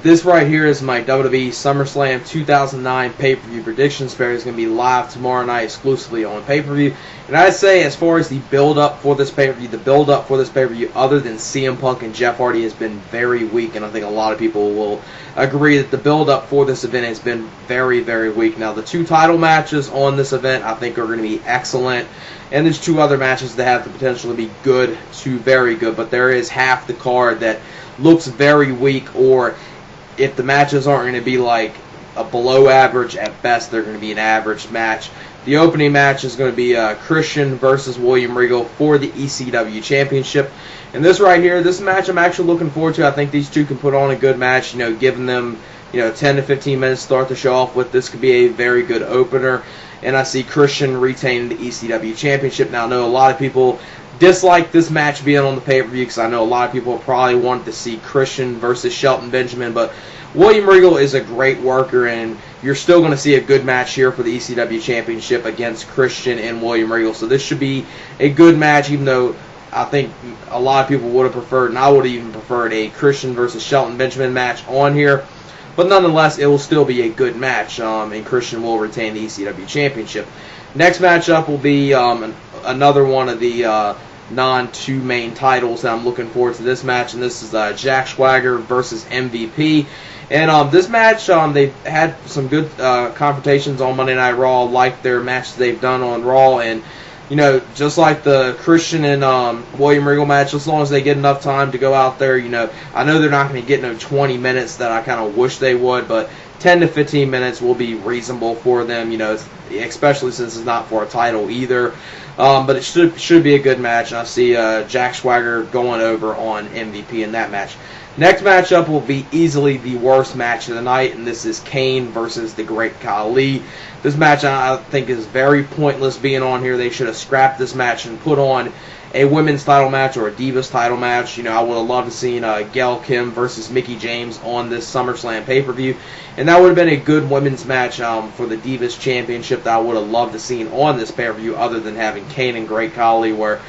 This right here is my WWE Summerslam 2009 pay-per-view predictions. It's going to be live tomorrow night exclusively on pay-per-view. And I'd say as far as the build-up for this pay-per-view, other than CM Punk and Jeff Hardy, has been very weak. And I think a lot of people will agree that the build-up for this event has been very, very weak. Now, the two title matches on this event I think are going to be excellent. And there's two other matches that have the potential to be good to very good. But there is half the card that looks very weak, or if the matches aren't going to be like a below average, at best they're going to be an average match. The opening match is going to be Christian versus William Regal for the ECW Championship. And this right here, this match I'm actually looking forward to. I think these two can put on a good match, giving them 10 to 15 minutes to start the show off with. This could be a very good opener. And I see Christian retaining the ECW Championship. Now, I know a lot of people dislike this match being on the pay-per-view because I know a lot of people probably wanted to see Christian versus Shelton Benjamin, but William Regal is a great worker, and you're still going to see a good match here for the ECW Championship against Christian and William Regal. So this should be a good match, even though I think a lot of people would have preferred, and I would have even preferred, a Christian versus Shelton Benjamin match on here. But nonetheless, it will still be a good match, and Christian will retain the ECW Championship. Next matchup will be another one of the non-two main titles that I'm looking forward to this match, and this is Jack Swagger versus MVP. And this match, they've had some good confrontations on Monday Night Raw, like their matches they've done on Raw, and just like the Christian and William Regal match, as long as they get enough time to go out there, I know they're not going to get no 20 minutes that I kind of wish they would, but 10 to 15 minutes will be reasonable for them, especially since it's not for a title either. But it should be a good match, and I see Jack Swagger going over on MVP in that match. Next matchup will be easily the worst match of the night, and this is Kane versus the Great Khali. This match I think is very pointless being on here. They should have scrapped this match and put on a women's title match or a Divas title match. I would have loved to see Gail Kim versus Mickie James on this SummerSlam pay-per-view. And that would have been a good women's match for the Divas Championship that I would have loved to see on this pay-per-view, other than having Kane and Great Khali, where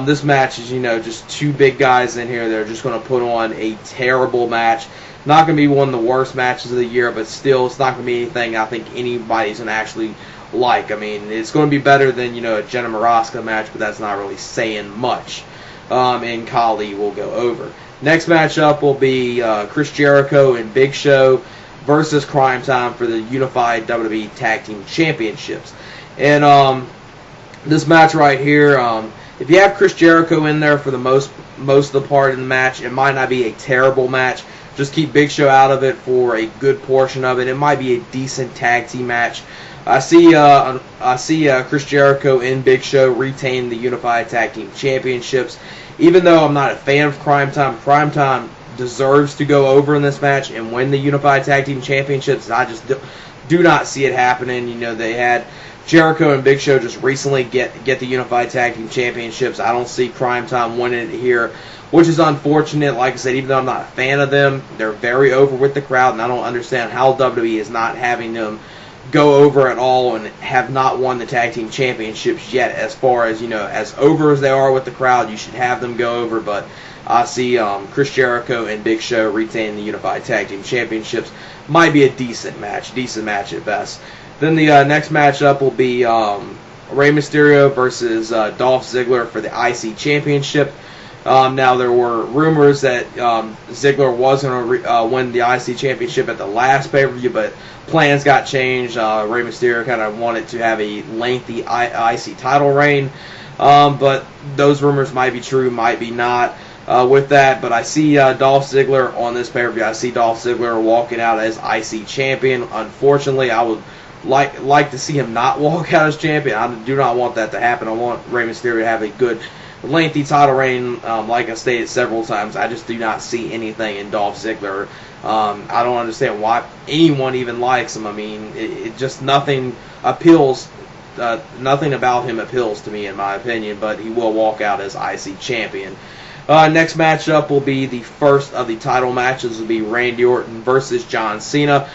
this match is, just two big guys in here that are just going to put on a terrible match. Not going to be one of the worst matches of the year, but still, it's not going to be anything I think anybody's going to actually like. I mean, it's going to be better than, a Jenna Maraska match, but that's not really saying much. And Khali will go over. Next matchup will be Chris Jericho and Big Show versus Cryme Tyme for the Unified WWE Tag Team Championships. And this match right here, if you have Chris Jericho in there for the most of the part in the match, it might not be a terrible match. Just keep Big Show out of it for a good portion of it. It might be a decent tag team match. I see Chris Jericho and Big Show retain the Unified Tag Team Championships. Even though I'm not a fan of Cryme Tyme deserves to go over in this match and win the Unified Tag Team Championships. I just do not see it happening. They had Jericho and Big Show just recently get the Unified Tag Team Championships. I don't see Cryme Tyme winning it here, which is unfortunate. Like I said, even though I'm not a fan of them, they're very over with the crowd, and I don't understand how WWE is not having them go over at all and have not won the Tag Team Championships yet. As far as, as over as they are with the crowd, you should have them go over, but I see Chris Jericho and Big Show retaining the Unified Tag Team Championships. Might be a decent match at best. Then the next matchup will be Rey Mysterio versus Dolph Ziggler for the IC Championship. Now, there were rumors that Ziggler was going to win the IC Championship at the last pay-per-view, but plans got changed. Rey Mysterio kind of wanted to have a lengthy IC title reign, but those rumors might be true, might be not with that. But I see Dolph Ziggler on this pay-per-view. I see Dolph Ziggler walking out as IC champion. Unfortunately, I would like to see him not walk out as champion. I do not want that to happen. I want Rey Mysterio to have a good lengthy title reign. Like I stated several times, I just do not see anything in Dolph Ziggler. I don't understand why anyone even likes him. I mean, it just nothing appeals. Nothing about him appeals to me, in my opinion. But he will walk out as IC champion. Next matchup will be the first of the title matches. Will be Randy Orton versus John Cena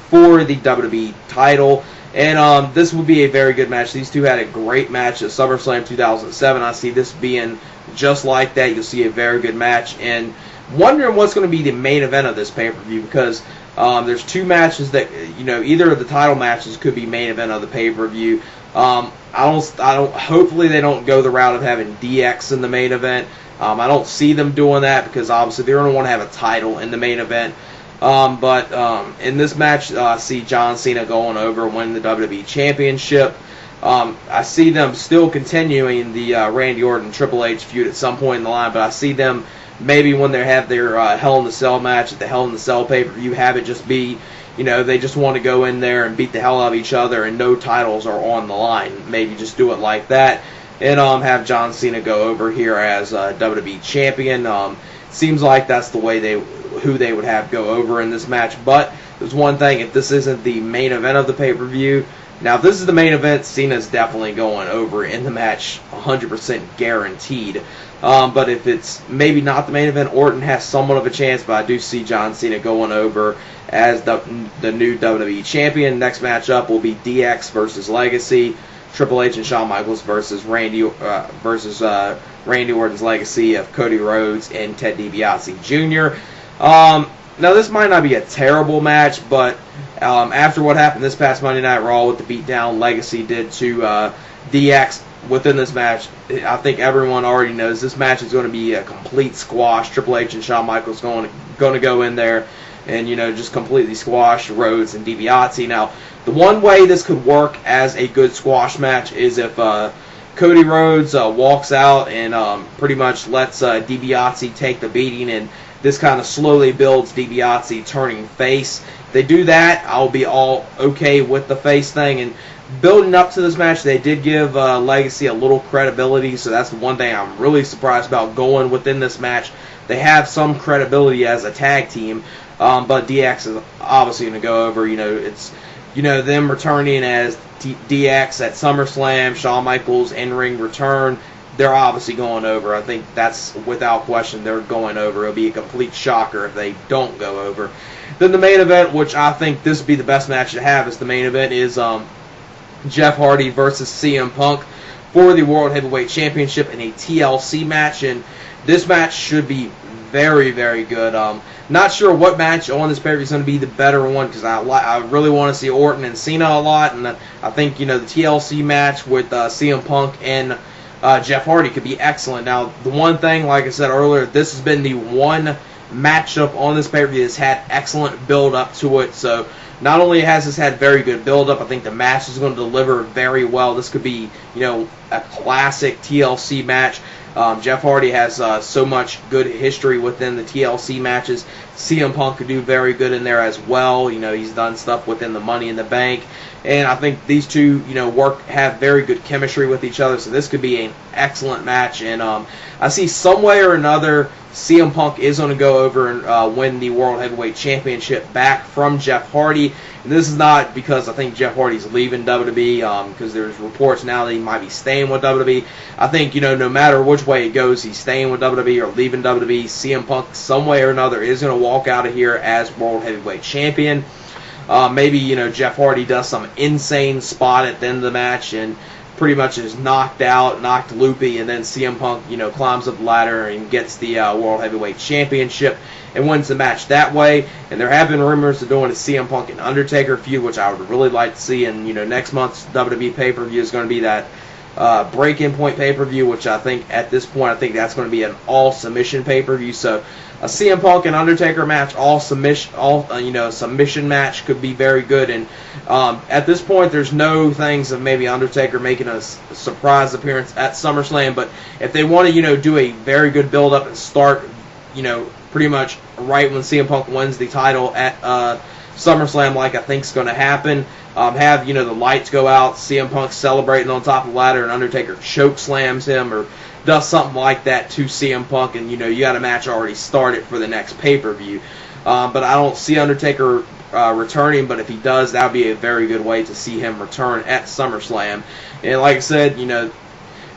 for the WWE title. And this will be a very good match. These two had a great match at SummerSlam 2007. I see this being just like that. You'll see a very good match. And wondering what's going to be the main event of this pay-per-view, because there's two matches that, either of the title matches could be main event of the pay-per-view. Hopefully they don't go the route of having DX in the main event. I don't see them doing that, because obviously they're going to want to have a title in the main event. But in this match, I see John Cena going over and winning the WWE Championship. I see them still continuing the Randy Orton Triple H feud at some point in the line, but I see them maybe when they have their Hell in the Cell match at the Hell in the Cell pay-per-view, have it just be, they just want to go in there and beat the hell out of each other and no titles are on the line. Maybe just do it like that, and have John Cena go over here as WWE Champion. Seems like that's the way who they would have go over in this match. But there's one thing: if this isn't the main event of the pay-per-view, now if this is the main event, Cena's definitely going over in the match, 100% guaranteed. But if it's maybe not the main event, Orton has somewhat of a chance. But I do see John Cena going over as the new WWE Champion. Next matchup will be DX versus Legacy. Triple H and Shawn Michaels versus Randy Orton's Legacy of Cody Rhodes and Ted DiBiase Jr. Now this might not be a terrible match, but after what happened this past Monday Night Raw with the beatdown Legacy did to DX within this match, I think everyone already knows this match is going to be a complete squash. Triple H and Shawn Michaels going to go in there and just completely squash Rhodes and DiBiase. Now, the one way this could work as a good squash match is if Cody Rhodes walks out and pretty much lets DiBiase take the beating, and this kind of slowly builds DiBiase turning face. If they do that, I'll be all okay with the face thing. And building up to this match, they did give Legacy a little credibility, so that's the one thing I'm really surprised about going within this match. They have some credibility as a tag team, but DX is obviously going to go over. It's them returning as DX at SummerSlam, Shawn Michaels in-ring return. They're obviously going over. I think that's without question. They're going over. It'll be a complete shocker if they don't go over. Then the main event, which I think this would be the best match to have as the main event, is Jeff Hardy versus CM Punk for the World Heavyweight Championship in a TLC match. And this match should be very, very good. Not sure what match on this pay-per-view is going to be the better one, because I really want to see Orton and Cena a lot, and I think the TLC match with CM Punk and Jeff Hardy could be excellent. Now, the one thing, like I said earlier, this has been the one matchup on this pay-per-view that's had excellent build-up to it. So not only has this had very good build-up, I think the match is going to deliver very well. This could be, a classic TLC match. Jeff Hardy has so much good history within the TLC matches. CM Punk could do very good in there as well. He's done stuff within the Money in the Bank. And I think these two, have very good chemistry with each other. So this could be an excellent match. And I see some way or another CM Punk is going to go over and win the World Heavyweight Championship back from Jeff Hardy. And this is not because I think Jeff Hardy's leaving WWE, because there's reports now that he might be staying with WWE. I think, no matter which way it goes, he's staying with WWE or leaving WWE. CM Punk, some way or another, is going to walk out of here as World Heavyweight Champion. Maybe, Jeff Hardy does some insane spot at the end of the match and pretty much is knocked out, knocked loopy, and then CM Punk, climbs up the ladder and gets the World Heavyweight Championship and wins the match that way. And there have been rumors of doing a CM Punk and Undertaker feud, which I would really like to see. And, next month's WWE pay-per-view is going to be that Breaking Point pay-per-view, which I think at this point, I think that's going to be an all-submission pay-per-view. So a CM Punk and Undertaker match, submission match could be very good. And at this point, there's no things of maybe Undertaker making a surprise appearance at SummerSlam. But if they want to, do a very good build-up and start, pretty much right when CM Punk wins the title at SummerSlam, like I think is going to happen, have, the lights go out, CM Punk celebrating on top of the ladder, and Undertaker choke slams him or does something like that to CM Punk, and, you got a match already started for the next pay-per-view. But I don't see Undertaker returning, but if he does, that would be a very good way to see him return at SummerSlam. And like I said,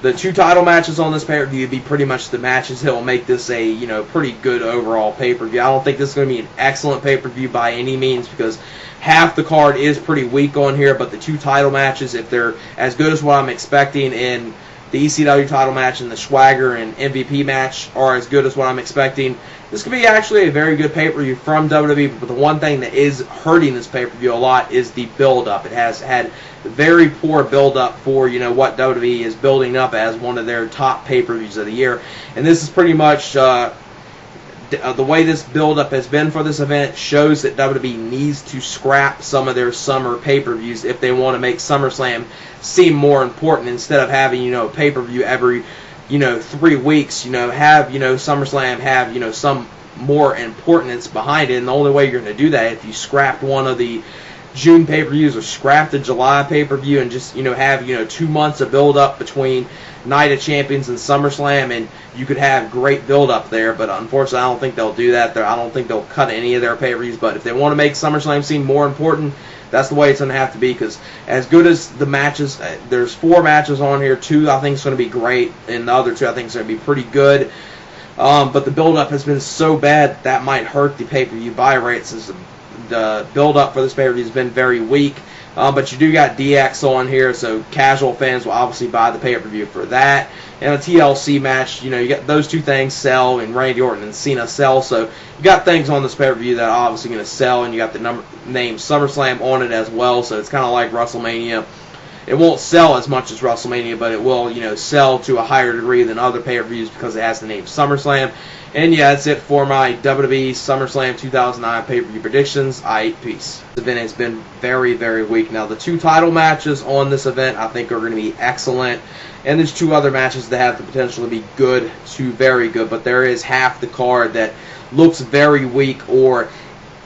the two title matches on this pay-per-view would be pretty much the matches that will make this a, pretty good overall pay-per-view. I don't think this is going to be an excellent pay-per-view by any means, because half the card is pretty weak on here, but the two title matches, if they're as good as what I'm expecting, and the ECW title match and the Swagger and MVP match are as good as what I'm expecting. This could be actually a very good pay-per-view from WWE, but the one thing that is hurting this pay-per-view a lot is the build-up. It has had very poor build-up for, you know, what WWE is building up as one of their top pay-per-views of the year. And this is pretty much the way this build-up has been for this event shows that WWE needs to scrap some of their summer pay-per-views if they want to make SummerSlam seem more important, instead of having, you know, a pay-per-view every, you know, 3 weeks. You know, have, you know, SummerSlam have, you know, some more importance behind it. And the only way you're going to do that if you scrapped one of the June pay-per-views or scrap the July pay-per-view and just, you know, have, you know, 2 months of build-up between Night of Champions and SummerSlam, and you could have great build-up there. But unfortunately, I don't think they'll do that. I don't think they'll cut any of their pay-per-views. But if they want to make SummerSlam seem more important, that's the way it's going to have to be, because as good as the matches, there's 4 matches on here. 2 I think is going to be great, and the other 2 I think is going to be pretty good. But the build-up has been so bad that might hurt the pay-per-view buy rates, since the build-up for this pay-per-view has been very weak. But you do got DX on here, so casual fans will obviously buy the pay-per-view for that. And a TLC match, you know, you got those 2 things sell, and Randy Orton and Cena sell. So you got things on this pay-per-view that are obviously going to sell, and you got the name SummerSlam on it as well. So it's kind of like WrestleMania. It won't sell as much as WrestleMania, but it will, you know, sell to a higher degree than other pay-per-views because it has the name SummerSlam. And yeah, that's it for my WWE Summerslam 2009 pay-per-view predictions. Peace. This event has been very, very weak. Now, the 2 title matches on this event I think are going to be excellent. And there's 2 other matches that have the potential to be good to very good. But there is half the card that looks very weak, or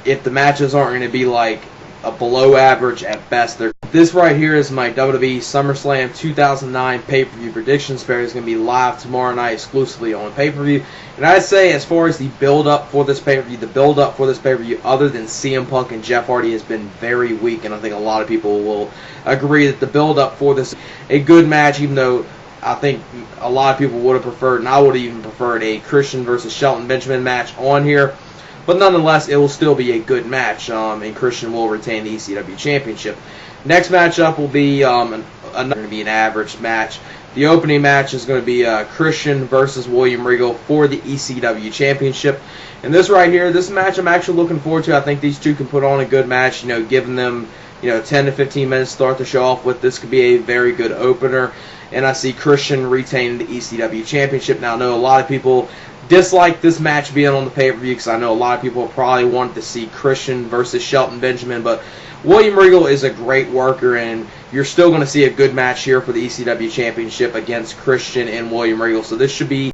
if the matches aren't going to be like a below average at best. This right here is my WWE Summerslam 2009 pay-per-view predictions. It's going to be live tomorrow night exclusively on pay-per-view. And I'd say, as far as the build-up for this pay-per-view, other than CM Punk and Jeff Hardy, has been very weak. And I think a lot of people will agree that the build-up for this is a good match, even though I think a lot of people would have preferred, and I would have even preferred, a Christian versus Shelton Benjamin match on here. But nonetheless, it will still be a good match, and Christian will retain the ECW Championship. Next matchup will be going to be an average match. The opening match is going to be Christian versus William Regal for the ECW Championship. And this right here, this match I'm actually looking forward to. I think these 2 can put on a good match, you know, giving them, you know, 10 to 15 minutes to start the show off with. This could be a very good opener. And I see Christian retaining the ECW Championship. Now, I know a lot of people dislike this match being on the pay-per-view, because I know a lot of people probably wanted to see Christian versus Shelton Benjamin, but William Regal is a great worker, and you're still going to see a good match here for the ECW Championship against Christian and William Regal. So this should be